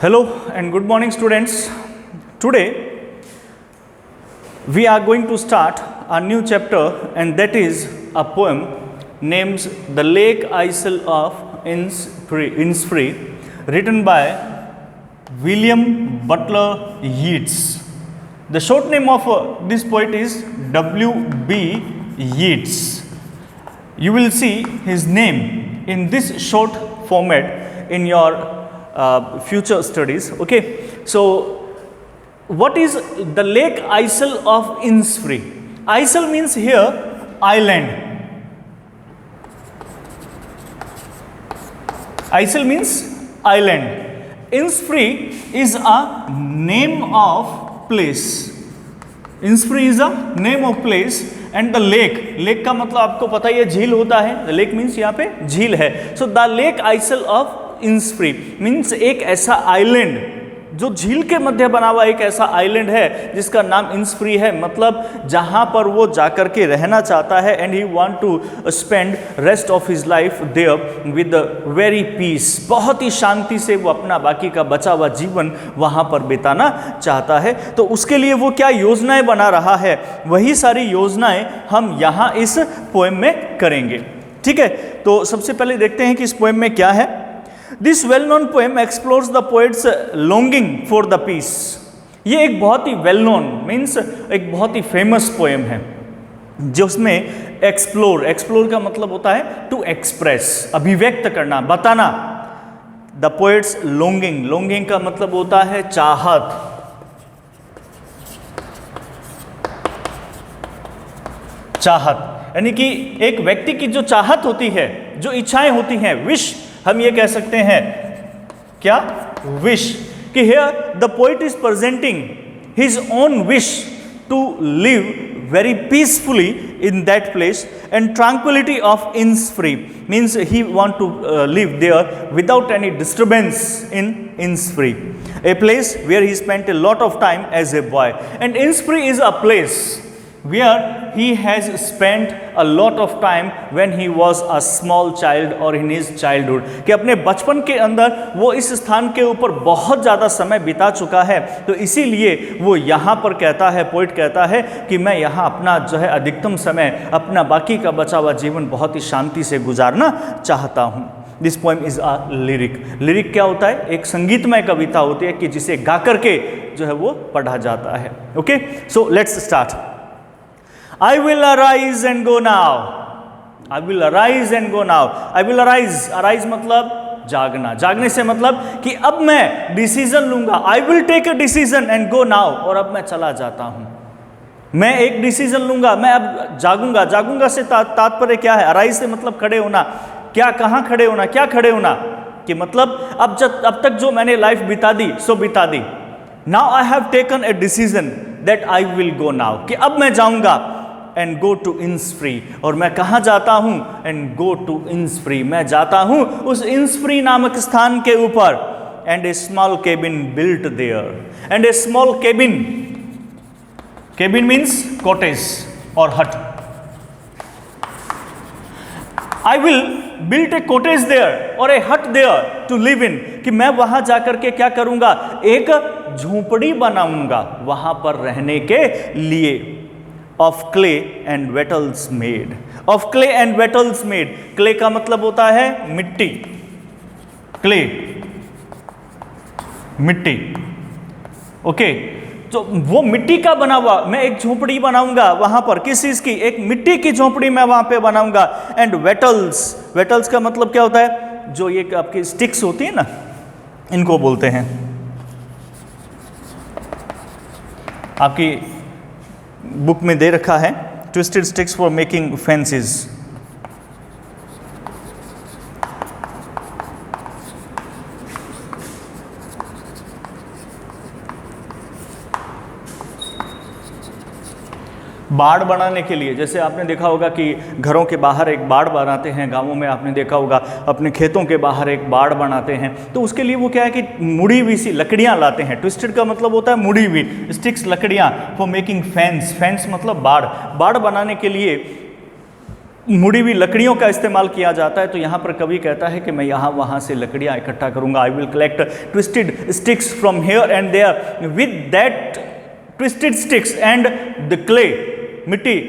Hello and good morning, students. Today we are going to start a new chapter, and that is a poem named The Lake Isle of Innisfree, written by William Butler Yeats. The short name of this poet is W.B. Yeats. You will see his name in this short format in your future studies. Okay, so what is the Lake Isle of Innisfree? Isle means here island. Isle means island. Innisfree is a name of place. Innisfree is a name of place and the lake का मतलब आपको पता ही है झील होता है. The lake means यहाँ पे झील है. So the Lake Isle of Innisfree means एक ऐसा आइलैंड जो झील के मध्य बना हुआ एक ऐसा आइलैंड है जिसका नाम इन्निसफ्री है. मतलब जहां पर वो जाकर के रहना चाहता है and he want to spend rest of his life there with very peace. बहुत ही शांति से वो अपना बाकी का बचा हुआ जीवन वहां पर बिताना चाहता है. तो उसके लिए वो क्या योजनाएं बना रहा है, वही सारी योजनाएं हम यहाँ इस पोएम में करेंगे. ठीक है, तो सबसे पहले देखते हैं कि इस पोएम में क्या है. This well-known poem explores the poet's longing for the peace. ये एक बहुत ही well known मीन्स एक बहुत ही फेमस पोएम है जिसमें एक्सप्लोर का मतलब होता है टू एक्सप्रेस, अभिव्यक्त करना, बताना. द पोएट्स लॉन्गिंग का मतलब होता है चाहत. यानी कि एक व्यक्ति की जो चाहत होती है, जो इच्छाएं होती हैं, विश हम ये कह सकते हैं, क्या विश, कि here the poet is presenting his own wish to live very peacefully in that place and tranquility of Innisfree means he want to live there without any disturbance in Innisfree, a place where he spent a lot of time as a boy. And Innisfree is a place where he has spent a lot of time when he was a small child or in his childhood, कि अपने बचपन के अंदर वो इस स्थान के ऊपर बहुत ज़्यादा समय बिता चुका है. तो इसीलिए वो यहाँ पर कहता है, पोइट कहता है कि मैं यहाँ अपना जो है अधिकतम समय, अपना बाकी का बचा हुआ जीवन बहुत ही शांति से गुजारना चाहता हूँ. This poem is a lyric. Lyric क्या होता है? एक संगीतमय कविता होती है कि जिसे गा करके जो है वो पढ़ा जाता है. Okay, so let's start. I will arise and go now. I will arise and go now. I will arise मतलब जागना. जागने से मतलब कि अब मैं डिसीजन लूंगा. I will take a decision and go now. और अब मैं चला जाता हूं. मैं एक डिसीजन लूंगा, मैं अब जागूंगा से तात्पर्य क्या है? अराइज से मतलब खड़े होना. क्या, कहाँ खड़े होना, क्या खड़े होना, कि मतलब अब तक जो मैंने लाइफ बिता दी सो बिता दी. Now I have taken a decision that I will go now, कि अब मैं जाऊंगा एंड गो टू Innisfree. और मैं कहाँ जाता हूँ? And go to Innisfree. मैं जाता हूँ उस Innisfree नामक स्थान के ऊपर. And a small cabin built there. And a small cabin means cottage और hut. I will built a cottage there और ए हट देयर टू लिव इन, कि मैं वहां जाकर के क्या करूंगा? एक झोपड़ी बनाऊंगा वहां पर रहने के लिए. Of clay and wattles made. Of clay and wattles made. Clay का मतलब होता है मिट्टी. Clay, मिट्टी. ओके, तो वो मिट्टी का बना हुआ मैं एक झोपड़ी बनाऊंगा वहां पर. किस चीज की? एक मिट्टी की झोपड़ी मैं वहां पे बनाऊंगा. एंड वेटल्स का मतलब क्या होता है? जो ये आपकी स्टिक्स होती है ना, इनको बोलते हैं. आपकी बुक में दे रखा है twisted sticks for making fences. बाड़ बनाने के लिए, जैसे आपने देखा होगा कि घरों के बाहर एक बाड़ बनाते हैं, गांवों में आपने देखा होगा अपने खेतों के बाहर एक बाड़ बनाते हैं. तो उसके लिए वो क्या है कि मुड़ी हुई सी लकड़ियां लाते हैं. ट्विस्टेड का मतलब होता है मुड़ी हुई, स्टिक्स लकड़ियां. फॉर मेकिंग फेंस मतलब बाड़ बनाने के लिए मुड़ी हुई लकड़ियों का इस्तेमाल किया जाता है, तो यहाँ पर कवि कहता है कि मैं यहाँ वहाँ से लकड़ियाँ इकट्ठा करूँगा। I will collect twisted sticks from here and there, with that twisted sticks and the clay, मिट्टी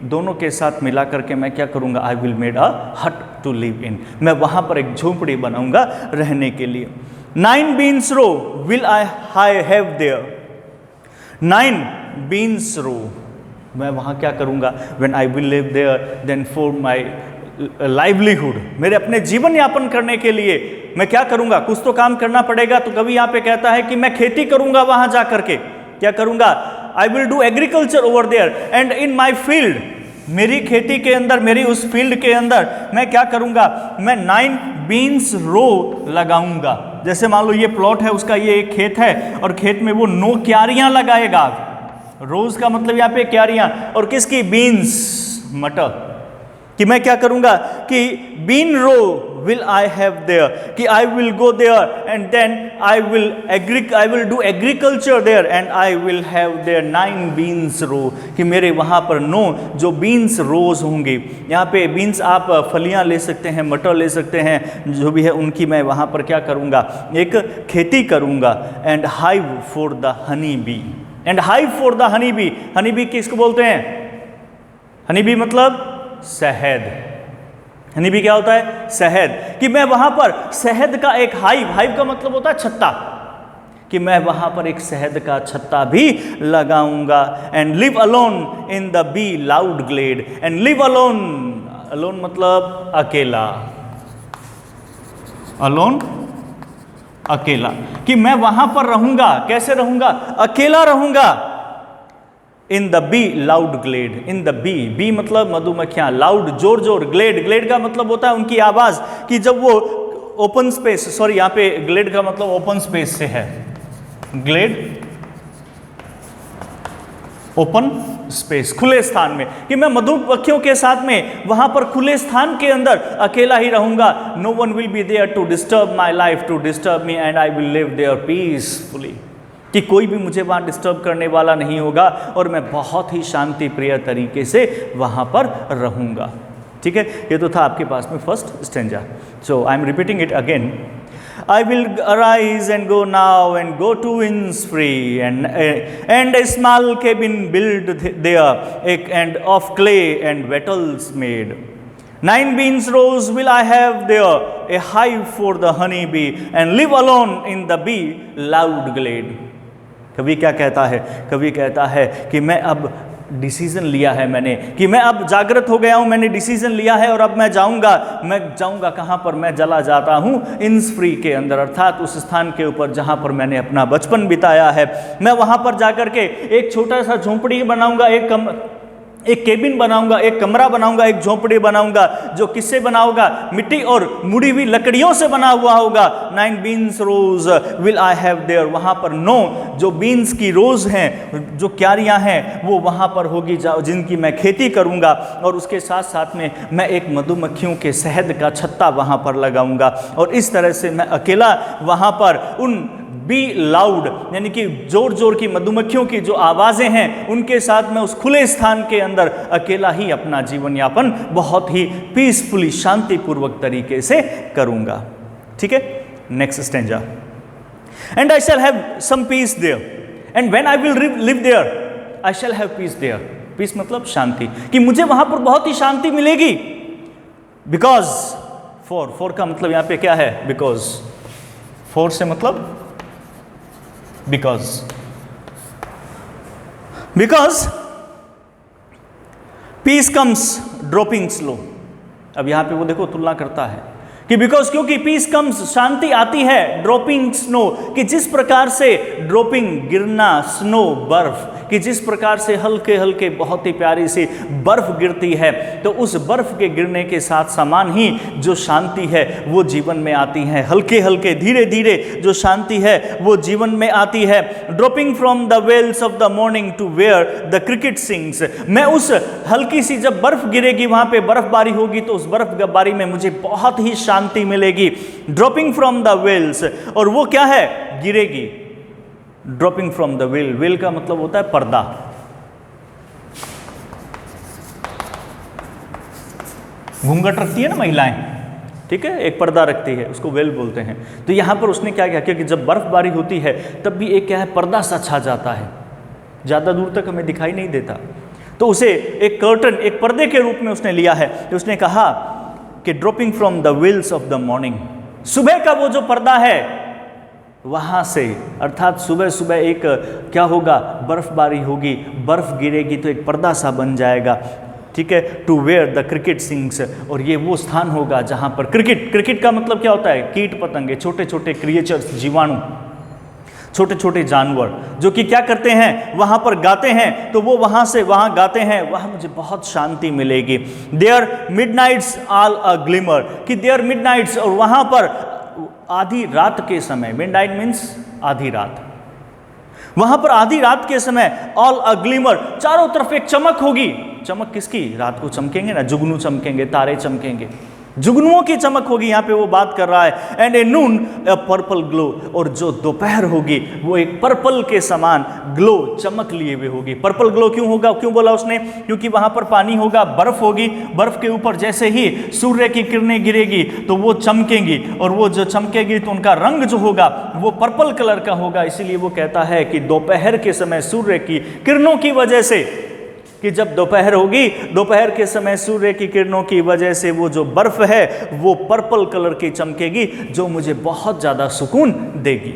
दोनों के साथ मिला करके मैं क्या करूँगा, आई विल मेड अ हट टू लिव इन, मैं वहाँ पर एक झोपड़ी बनाऊँगा रहने के लिए। 9 beans row will I have there, 9 beans row मैं वहाँ क्या करूँगा, when I will live there then for my livelihood, मेरे अपने जीवन यापन करने के लिए मैं क्या करूँगा, कुछ तो काम करना पड़ेगा। तो कभी यहाँ पे कहता है कि मैं खेती करूँगा वहाँ जा करके, क्या करूँगा, I will do agriculture over there and in my field, मेरी खेती के अंदर, मेरी उस फील्ड के अंदर मैं क्या करूँगा, मैं 9 beans row लगाऊंगा। जैसे मान लो ये प्लॉट है, उसका ये एक खेत है और खेत में वो 9 क्यारियां लगाएगा। रोज का मतलब यहाँ पे क्यारियां, और किसकी, बीन्स, मटर, कि मैं क्या करूँगा कि bean row will I have there, कि I will go there and then I will do agriculture there and I will have there 9 beans row, कि मेरे वहाँ पर 9 जो बीन्स रोज होंगे। यहाँ पे बीन्स आप फलियाँ ले सकते हैं, मटर ले सकते हैं, जो भी है उनकी मैं वहाँ पर क्या करूँगा, एक खेती करूँगा। And hive for the honey bee, and hive for the honey bee, honey bee किसको बोलते हैं, हनी बी मतलब शहद, हनी बी क्या होता है, शहद, कि मैं वहां पर शहद का एक हाइव, हाइव का मतलब होता है छत्ता, कि मैं वहां पर एक शहद का छत्ता भी लगाऊंगा। And live alone in the bee loud glade, and live alone, alone मतलब अकेला, अलोन अकेला, कि मैं वहां पर रहूंगा, कैसे रहूंगा, अकेला रहूंगा। In the bee loud glade, in the bee, bee मतलब मधुमक्खियां, लाउड जोर जोर, ग्लेड, ग्लेड का मतलब होता है उनकी आवाज, कि जब वो ओपन स्पेस, सॉरी यहाँ पे ग्लेड का मतलब ओपन स्पेस से है, ग्लेड ओपन स्पेस, खुले स्थान में, कि मैं मधुमक्खियों के साथ में वहां पर खुले स्थान के अंदर अकेला ही रहूंगा। No one will be there to disturb my life, to disturb me, and I will live there peacefully, कि कोई भी मुझे वहाँ डिस्टर्ब करने वाला नहीं होगा और मैं बहुत ही शांति प्रिय तरीके से वहाँ पर रहूँगा। ठीक है, ये तो था आपके पास में first stanza. So I am repeating it again. I will arise and go now and go to Innisfree and a small cabin built there and of clay and wattles made. 9 beans rows will I have there, a hive for the honey bee, and live alone in the bee loud glade. कवि क्या कहता है, कवि कहता है कि मैं अब डिसीजन लिया है मैंने, कि मैं अब जागृत हो गया हूँ, मैंने डिसीजन लिया है और अब मैं जाऊँगा कहाँ पर, मैं चला जाता हूँ इन्निस्फ्री के अंदर, अर्थात उस स्थान के ऊपर जहाँ पर मैंने अपना बचपन बिताया है। मैं वहाँ पर जाकर के एक छोटा सा झोंपड़ी बनाऊँगा, एक केबिन बनाऊंगा, एक कमरा बनाऊंगा, एक झोंपड़ी बनाऊंगा, जो किससे बना होगा, मिट्टी और मुड़ी हुई लकड़ियों से बना हुआ होगा। 9 beans rows will I have there, वहाँ पर 9 जो बीन्स की रोज हैं, जो क्यारियाँ हैं, वो वहाँ पर होगी जिनकी मैं खेती करूँगा। और उसके साथ साथ में मैं एक मधुमक्खियों के शहद का छत्ता वहाँ पर लगाऊंगा, और इस तरह से मैं अकेला वहाँ पर उन बी लाउड, यानी कि जोर जोर की मधुमक्खियों की जो आवाज़ें हैं उनके साथ में उस खुले स्थान के अंदर अकेला ही अपना जीवन यापन बहुत ही पीसफुली, शांतिपूर्वक तरीके से करूँगा। ठीक है, next stanza. And I shall have some peace there, and when I will live there I shall have peace there. Peace मतलब शांति, कि मुझे वहाँ पर बहुत ही शांति मिलेगी। बिकॉज फॉर का मतलब यहाँ पे क्या है, बिकॉज, फॉर से मतलब because peace comes dropping slow। अब यहां पे वो देखो तुलना करता है कि बिकॉज, क्योंकि पीस कम्स, शांति आती है, ड्रॉपिंग स्नो, कि जिस प्रकार से ड्रॉपिंग गिरना, स्नो बर्फ, कि जिस प्रकार से हल्के हल्के बहुत ही प्यारी सी बर्फ गिरती है, तो उस बर्फ के गिरने के साथ समान ही जो शांति है वो जीवन में आती है। हल्के हल्के धीरे धीरे जो शांति है वो जीवन में आती है। Dropping from the veils of the morning to where the cricket sings, मैं उस हल्की सी जब बर्फ गिरेगी, वहां पे बर्फबारी होगी, तो उस बर्फबारी में मुझे बहुत ही शांति मिलेगी। ड्रॉपिंग फ्रॉम द वेल्स, और वो क्या है, गिरेगी। Dropping from the well, well का मतलब होता है पर्दा, घूंघट रखती है ना महिलाएं, ठीक है, एक पर्दा रखती है, उसको वेल बोलते हैं। तो यहाँ पर उसने क्या किया कि जब बर्फबारी होती है तब भी एक क्या है, पर्दा सा छा जाता है, ज़्यादा दूर तक हमें दिखाई नहीं देता। तो उसे एक कर्टन, एक पर्दे के रूप में उसने लिया है। तो उसने कहा कि dropping from the veils of the morning, सुबह का वो जो पर्दा है वहाँ से, अर्थात सुबह सुबह एक क्या होगा, बर्फबारी होगी, बर्फ गिरेगी तो एक पर्दा सा बन जाएगा, ठीक है। To where the cricket sings, और ये वो स्थान होगा जहाँ पर क्रिकेट, क्रिकेट का मतलब क्या होता है, कीट पतंगे, छोटे छोटे क्रिएचर्स, जीवाणु, छोटे छोटे जानवर जो कि क्या करते हैं, वहाँ पर गाते हैं। तो वो वहाँ से वहाँ गाते हैं, वहाँ मुझे बहुत शांति मिलेगी। There midnight's all a glimmer, कि देयर मिडनाइट्स, और वहाँ पर आधी रात के समय, मिडनाइट मीन्स आधी रात, वहाँ पर आधी रात के समय ऑल अ ग्लिमर, चारों तरफ एक चमक होगी। चमक किसकी, रात को चमकेंगे ना, जुगनू चमकेंगे, तारे चमकेंगे, जुगनुओं की चमक होगी, यहाँ पे वो बात कर रहा है। And A Noon a purple glow, और जो दोपहर होगी वो एक पर्पल के समान ग्लो, चमक लिए हुए होगी। पर्पल ग्लो क्यों होगा, क्यों बोला उसने, क्योंकि वहाँ पर पानी होगा, बर्फ होगी, बर्फ के ऊपर जैसे ही सूर्य की किरणें गिरेगी तो वो चमकेंगी, और वो जो चमकेगी तो उनका रंग जो होगा वो पर्पल कलर का होगा। इसीलिए वो कहता है कि दोपहर के समय सूर्य की किरणों की वजह से, कि जब दोपहर होगी, दोपहर के समय सूर्य की किरणों की वजह से वो जो बर्फ है वो पर्पल कलर की चमकेगी, जो मुझे बहुत ज़्यादा सुकून देगी।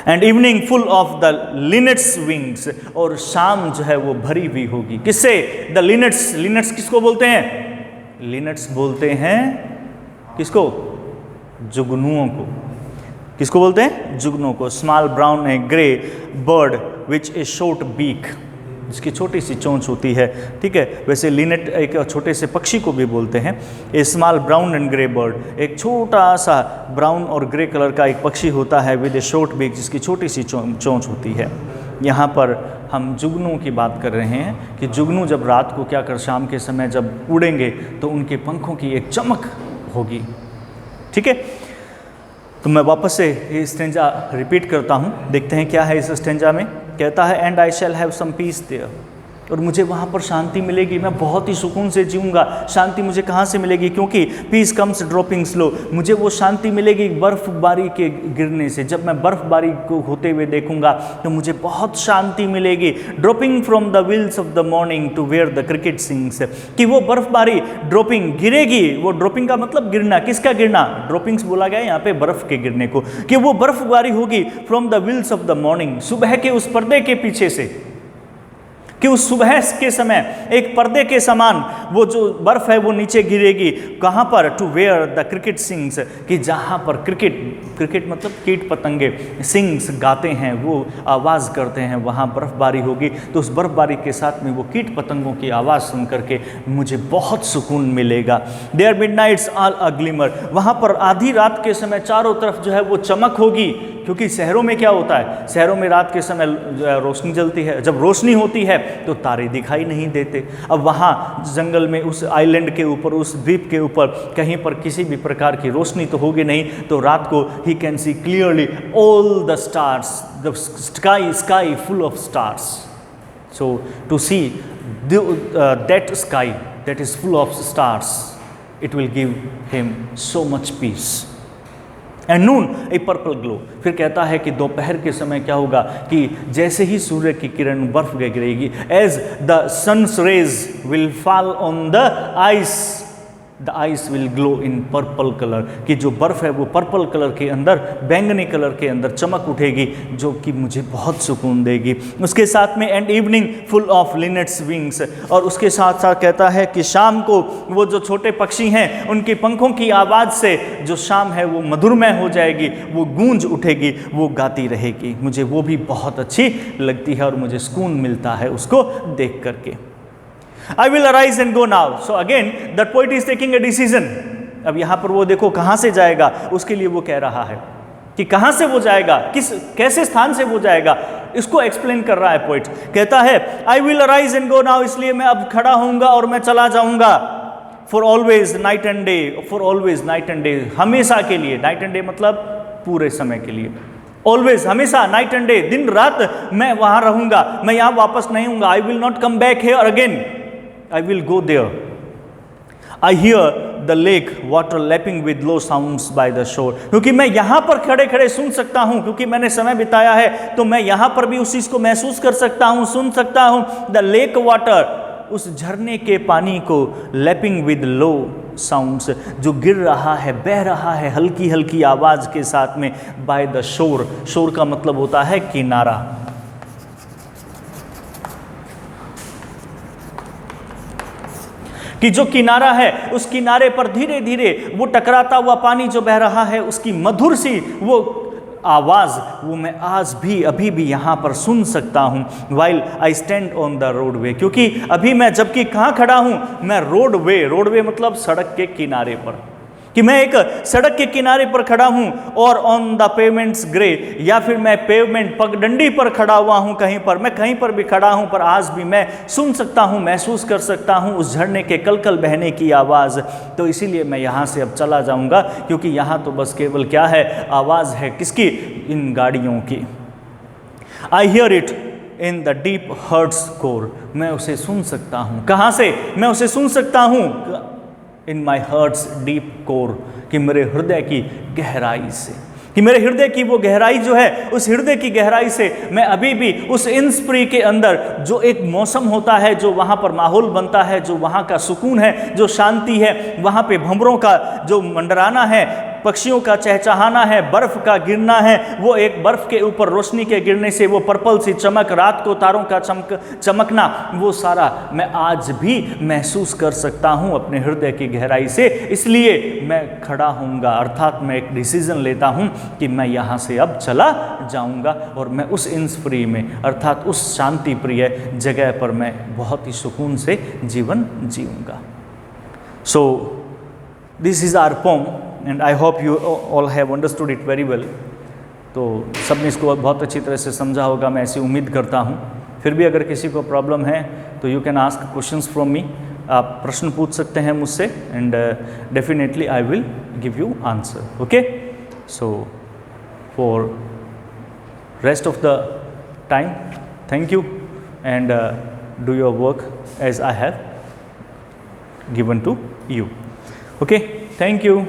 And evening full of the linnet's wings, और शाम जो है वो भरी हुई होगी, किससे, द लिनेट्स, लिनेट्स किसको बोलते हैं, लिनेट्स बोलते हैं किसको, जुगनुओं को। किसको बोलते हैं, जुगनुओं को। Small brown a grey bird which a short beak, जिसकी छोटी सी चोंच होती है, ठीक है। वैसे लिनेट एक छोटे से पक्षी को भी बोलते हैं। A small brown and grey bird, एक छोटा सा ब्राउन और ग्रे कलर का एक पक्षी होता है, विद ए शॉर्ट बीक, जिसकी छोटी सी चोंच होती है। यहाँ पर हम जुगनुओं की बात कर रहे हैं कि जुगनू जब रात को क्या कर, शाम के समय जब उड़ेंगे तो उनके पंखों की एक चमक होगी, ठीक है। तो मैं वापस से ये स्टेंजा रिपीट करता हूँ, देखते हैं क्या है इस स्टेंजा में। कहता है, and I shall have some peace there, और मुझे वहाँ पर शांति मिलेगी, मैं बहुत ही सुकून से जीऊँगा। शांति मुझे कहाँ से मिलेगी, क्योंकि पीस कम्स ड्रॉपिंग स्लो, मुझे वो शांति मिलेगी बर्फबारी के गिरने से। जब मैं बर्फबारी को होते हुए देखूंगा तो मुझे बहुत शांति मिलेगी। Dropping from the veils of the morning to where the cricket sings, कि वो बर्फबारी ड्रॉपिंग गिरेगी, वो ड्रॉपिंग का मतलब गिरना, किसका गिरना, ड्रॉपिंग्स बोला गया यहाँ पे बर्फ के गिरने को, कि वो बर्फबारी होगी from the veils of the morning, सुबह के उस पर्दे के पीछे से, कि उस सुबह के समय एक पर्दे के समान वो जो बर्फ है वो नीचे गिरेगी। कहाँ पर, to where the cricket sings, कि जहाँ पर क्रिकेट, क्रिकेट मतलब कीट पतंगे, सिंग्स गाते हैं, वो आवाज़ करते हैं, वहाँ बर्फबारी होगी। तो उस बर्फबारी के साथ में वो कीट पतंगों की आवाज़ सुन करके मुझे बहुत सुकून मिलेगा। There midnight's all a glimmer, वहाँ पर आधी रात के समय चारों तरफ जो है वो चमक होगी, क्योंकि शहरों में क्या होता है, शहरों में रात के समय जो है रोशनी जलती है, जब रोशनी होती है तो तारे दिखाई नहीं देते। अब वहाँ जंगल में उस आइलैंड के ऊपर, उस द्वीप के ऊपर कहीं पर किसी भी प्रकार की रोशनी तो होगी नहीं, तो रात को ही can see clearly all the stars, the sky full of stars. So to see that sky that is full of stars, it will give him so much peace. And noon a purple glow, फिर कहता है कि दोपहर के समय क्या होगा, कि जैसे ही सूर्य की किरण बर्फ गिरेगी, as the sun's rays will fall on the ice, the ice will glow in purple colour, कि जो बर्फ है वो पर्पल कलर के अंदर, बैंगनी कलर के अंदर चमक उठेगी, जो कि मुझे बहुत सुकून देगी। उसके साथ में and evening full of linnet's wings, और उसके साथ साथ कहता है कि शाम को वो जो छोटे पक्षी हैं उनके पंखों की आवाज़ से जो शाम है वो मधुरमय हो जाएगी, वो गूंज उठेगी, वो गाती रहेगी। मुझे वो भी बहुत अच्छी लगती है और मुझे सुकून मिलता है उसको देख करके। I will arise and go now. So again, that poet is taking a decision. अब यहाँ पर वो देखो कहाँ से जाएगा, उसके लिए वो कह रहा है कि कहाँ से वो जाएगा, कैसे स्थान से वो जाएगा, इसको एक्सप्लेन कर रहा है पोइट। कहता है I will arise and go now, इसलिए मैं अब खड़ा होऊंगा और मैं चला जाऊंगा। For always night and day, for always night and day, हमेशा के लिए, night and day मतलब पूरे समय के लिए, ऑलवेज हमेशा, नाइट एंड डे, दिन रात मैं वहाँ रहूंगा, मैं यहाँ वापस नहीं आऊँगा। I will not come back here again. I will go there. I hear the lake water lapping with low sounds by the shore. क्योंकि मैं यहाँ पर खड़े खड़े सुन सकता हूँ, क्योंकि मैंने समय बिताया है तो मैं यहाँ पर भी उस चीज़ को महसूस कर सकता हूँ, सुन सकता हूँ. द लेक वाटर, उस झरने के पानी को, लैपिंग विद लो साउंड्स, जो गिर रहा है, बह रहा है हल्की हल्की आवाज़ के साथ में. बाय द शोर, शोर का मतलब होता है किनारा. कि जो किनारा है उस किनारे पर धीरे धीरे वो टकराता हुआ पानी जो बह रहा है, उसकी मधुर सी वो आवाज़, वो मैं आज भी अभी भी यहाँ पर सुन सकता हूँ. While I stand on the roadway, क्योंकि अभी मैं जबकि कहाँ खड़ा हूँ, मैं रोडवे, रोडवे मतलब सड़क के किनारे पर, कि मैं एक सड़क के किनारे पर खड़ा हूँ. और ऑन द पेमेंट्स ग्रे, या फिर मैं पेवमेंट पगडंडी पर खड़ा हुआ हूँ कहीं पर, मैं कहीं पर भी खड़ा हूँ, पर आज भी मैं सुन सकता हूँ, महसूस कर सकता हूँ उस झरने के कलकल बहने की आवाज़. तो इसीलिए मैं यहाँ से अब चला जाऊँगा, क्योंकि यहाँ तो बस केवल क्या है, आवाज़ है किसकी, इन गाड़ियों की. I hear it in the deep heart's core, मैं उसे सुन सकता हूँ. कहाँ से मैं उसे सुन सकता हूँ? इन माई हर्ट्स डीप कोर, कि मेरे हृदय की गहराई से, कि मेरे हृदय की वो गहराई जो है, उस हृदय की गहराई से मैं अभी भी उस इंस्प्री के अंदर जो एक मौसम होता है, जो वहाँ पर माहौल बनता है, जो वहाँ का सुकून है, जो शांति है, वहाँ पे भंवरों का जो मंडराना है, पक्षियों का चहचहाना है, बर्फ़ का गिरना है, वो एक बर्फ़ के ऊपर रोशनी के गिरने से वो पर्पल सी चमक, रात को तारों का चमकना, वो सारा मैं आज भी महसूस कर सकता हूँ अपने हृदय की गहराई से. इसलिए मैं खड़ा होऊंगा, अर्थात मैं एक डिसीज़न लेता हूँ कि मैं यहाँ से अब चला जाऊँगा और मैं उस इंस्प्री में, अर्थात उस शांति प्रिय जगह पर मैं बहुत ही सुकून से जीवन जीऊँगा. So this is our poem and I hope you all have understood it very well. तो सबने इसको बहुत अच्छी तरह से समझा होगा, मैं ऐसी उम्मीद करता हूँ. फिर भी अगर किसी को प्रॉब्लम है तो you can ask questions from me, आप प्रश्न पूछ सकते हैं मुझसे, and definitely I will give you answer. Okay, so for rest of the time, thank you and do your work as I have given to you. Okay, thank you.